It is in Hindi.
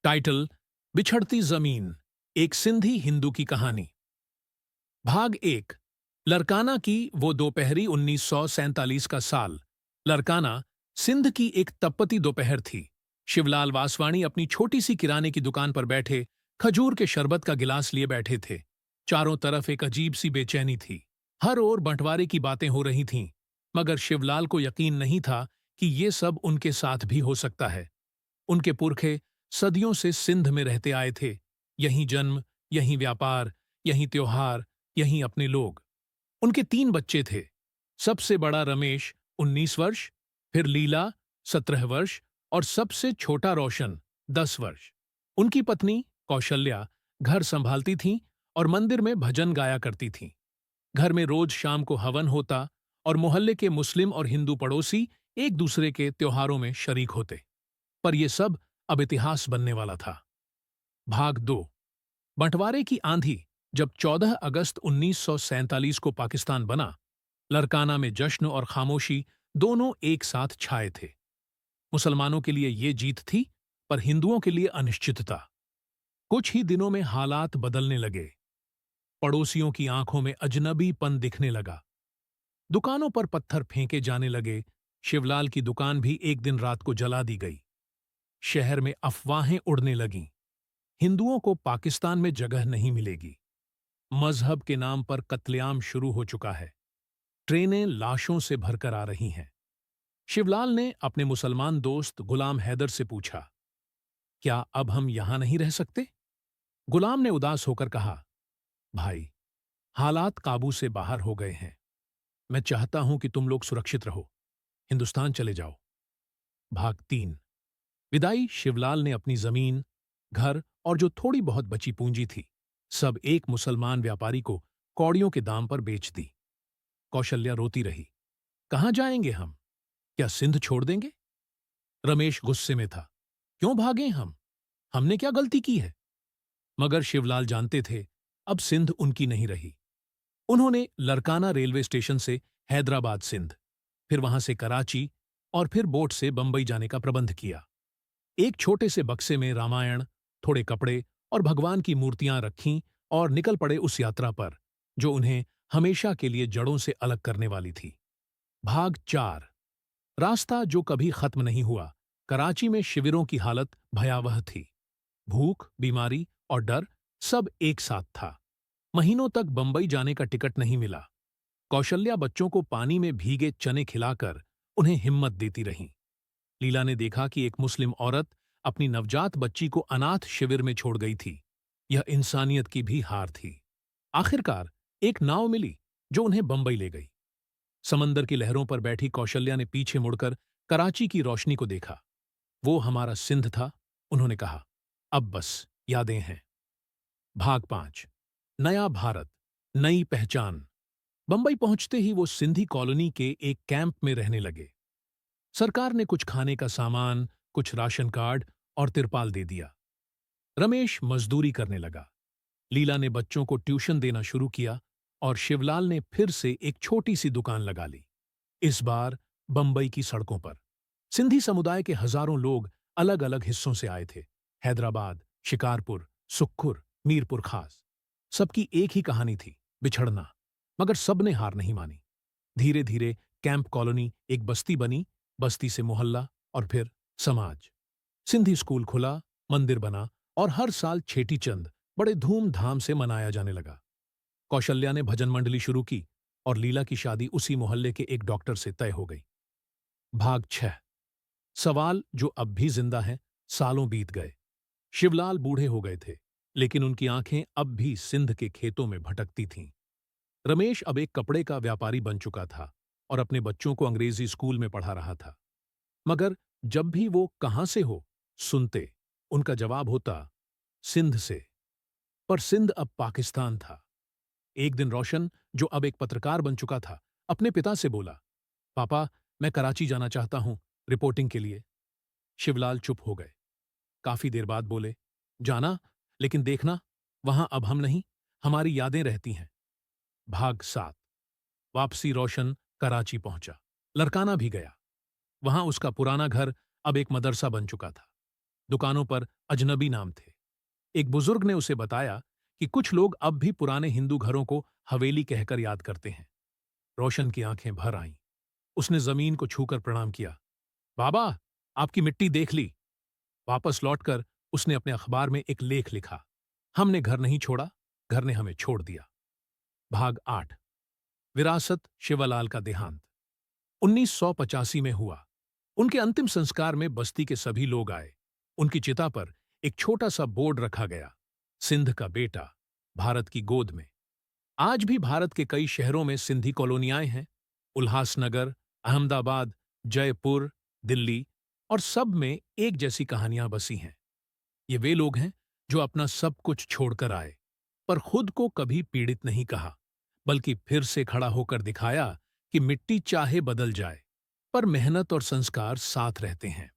टाइटल: बिछड़ती जमीन, एक सिंधी हिंदू की कहानी। भाग एक। लरकाना की वो दोपहरी 1947 का साल। लरकाना, सिंध की एक तपती दोपहर थी। शिवलाल वासवाणी अपनी छोटी सी किराने की दुकान पर बैठे खजूर के शरबत का गिलास लिए बैठे थे। चारों तरफ एक अजीब सी बेचैनी थी। हर ओर बंटवारे की बातें हो रही थीं, मगर शिवलाल को यकीन नहीं था कि ये सब उनके साथ भी हो सकता है। उनके पुरखे सदियों से सिंध में रहते आए थे। यहीं जन्म, यहीं व्यापार, यहीं त्योहार, यहीं अपने लोग। उनके 3 बच्चे थे। सबसे बड़ा रमेश, 19 वर्ष, फिर लीला, 17 वर्ष, और सबसे छोटा रोशन, 10 वर्ष। उनकी पत्नी कौशल्या घर संभालती थीं और मंदिर में भजन गाया करती थीं। घर में रोज शाम को हवन होता और मोहल्ले के मुस्लिम और हिंदू पड़ोसी एक दूसरे के त्योहारों में शरीक होते। पर यह सब अब इतिहास बनने वाला था। भाग 2। बंटवारे की आंधी। जब 14 अगस्त 1947 को पाकिस्तान बना, लरकाना में जश्न और खामोशी दोनों एक साथ छाए थे। मुसलमानों के लिए ये जीत थी, पर हिंदुओं के लिए अनिश्चितता। कुछ ही दिनों में हालात बदलने लगे। पड़ोसियों की आंखों में अजनबीपन दिखने लगा। दुकानों पर पत्थर फेंके जाने लगे। शिवलाल की दुकान भी एक दिन रात को जला दी गई। शहर में अफवाहें उड़ने लगीं। हिंदुओं को पाकिस्तान में जगह नहीं मिलेगी। मजहब के नाम पर कत्लेआम शुरू हो चुका है। ट्रेनें लाशों से भरकर आ रही हैं। शिवलाल ने अपने मुसलमान दोस्त गुलाम हैदर से पूछा, क्या अब हम यहां नहीं रह सकते? गुलाम ने उदास होकर कहा, भाई, हालात काबू से बाहर हो गए हैं। मैं चाहता हूं कि तुम लोग सुरक्षित रहो, हिंदुस्तान चले जाओ। भाग 3। विदाई। शिवलाल ने अपनी जमीन, घर और जो थोड़ी बहुत बची पूंजी थी, सब एक मुसलमान व्यापारी को कौड़ियों के दाम पर बेच दी। कौशल्या रोती रही। कहां जाएंगे हम? क्या सिंध छोड़ देंगे? रमेश गुस्से में था। क्यों भागें हम? हमने क्या गलती की है? मगर शिवलाल जानते थे, अब सिंध उनकी नहीं रही। उन्होंने लरकाना रेलवे स्टेशन से हैदराबाद सिंध, फिर वहां से कराची और फिर बोट से बंबई जाने का प्रबंध किया। एक छोटे से बक्से में रामायण, थोड़े कपड़े और भगवान की मूर्तियां रखीं और निकल पड़े उस यात्रा पर, जो उन्हें हमेशा के लिए जड़ों से अलग करने वाली थी। भाग 4। रास्ता जो कभी खत्म नहीं हुआ। कराची में शिविरों की हालत भयावह थी। भूख, बीमारी और डर सब एक साथ था। महीनों तक बंबई जाने का टिकट नहीं मिला। कौशल्या बच्चों को पानी में भीगे चने खिलाकर उन्हें हिम्मत देती रहीं। लीला ने देखा कि एक मुस्लिम औरत अपनी नवजात बच्ची को अनाथ शिविर में छोड़ गई थी। यह इंसानियत की भी हार थी। आखिरकार एक नाव मिली जो उन्हें बंबई ले गई। समंदर की लहरों पर बैठी कौशल्या ने पीछे मुड़कर कराची की रोशनी को देखा। वो हमारा सिंध था, उन्होंने कहा। अब बस यादें हैं। भाग 5। नया भारत, नई पहचान। बंबई पहुंचते ही वो सिंधी कॉलोनी के एक कैंप में रहने लगे। सरकार ने कुछ खाने का सामान, कुछ राशन कार्ड और तिरपाल दे दिया। रमेश मजदूरी करने लगा। लीला ने बच्चों को ट्यूशन देना शुरू किया और शिवलाल ने फिर से एक छोटी सी दुकान लगा ली। इस बार बंबई की सड़कों पर सिंधी समुदाय के हजारों लोग अलग अलग हिस्सों से आए थे। हैदराबाद, शिकारपुर, सुक्खुर, मीरपुर खास। सबकी एक ही कहानी थी, बिछड़ना। मगर सबने हार नहीं मानी। धीरे धीरे कैंप कॉलोनी एक बस्ती बनी, बस्ती से मोहल्ला और फिर समाज। सिंधी स्कूल खुला, मंदिर बना और हर साल छेटी चंद बड़े धूमधाम से मनाया जाने लगा। कौशल्या ने भजन मंडली शुरू की और लीला की शादी उसी मोहल्ले के एक डॉक्टर से तय हो गई। भाग 6। सवाल जो अब भी जिंदा हैं। सालों बीत गए। शिवलाल बूढ़े हो गए थे, लेकिन उनकी आंखें अब भी सिंध के खेतों में भटकती थीं। रमेश अब एक कपड़े का व्यापारी बन चुका था और अपने बच्चों को अंग्रेजी स्कूल में पढ़ा रहा था। मगर जब भी वो कहां से हो सुनते, उनका जवाब होता, सिंध से। पर सिंध अब पाकिस्तान था। एक दिन रोशन, जो अब एक पत्रकार बन चुका था, अपने पिता से बोला, पापा, मैं कराची जाना चाहता हूं रिपोर्टिंग के लिए। शिवलाल चुप हो गए। काफी देर बाद बोले, जाना, लेकिन देखना, वहां अब हम नहीं, हमारी यादें रहती हैं। भाग 7। वापसी। रोशन कराची पहुंचा। लरकाना भी गया। वहां उसका पुराना घर अब एक मदरसा बन चुका था। दुकानों पर अजनबी नाम थे। एक बुजुर्ग ने उसे बताया कि कुछ लोग अब भी पुराने हिंदू घरों को हवेली कहकर याद करते हैं। रोशन की आंखें भर आईं। उसने जमीन को छूकर प्रणाम किया। बाबा, आपकी मिट्टी देख ली। वापस लौटकर उसने अपने अखबार में एक लेख लिखा। हमने घर नहीं छोड़ा, घर ने हमें छोड़ दिया। भाग 8। विरासत शिवलाल का देहांत 1985 में हुआ। उनके अंतिम संस्कार में बस्ती के सभी लोग आए। उनकी चिता पर एक छोटा सा बोर्ड रखा गया, सिंध का बेटा, भारत की गोद में। आज भी भारत के कई शहरों में सिंधी कॉलोनियाएं हैं। उल्हासनगर, अहमदाबाद, जयपुर, दिल्ली, और सब में एक जैसी कहानियां बसी हैं। ये वे लोग हैं जो अपना सब कुछ छोड़कर आए, पर खुद को कभी पीड़ित नहीं कहा, बल्कि फिर से खड़ा होकर दिखाया कि मिट्टी चाहे बदल जाए, पर मेहनत और संस्कार साथ रहते हैं।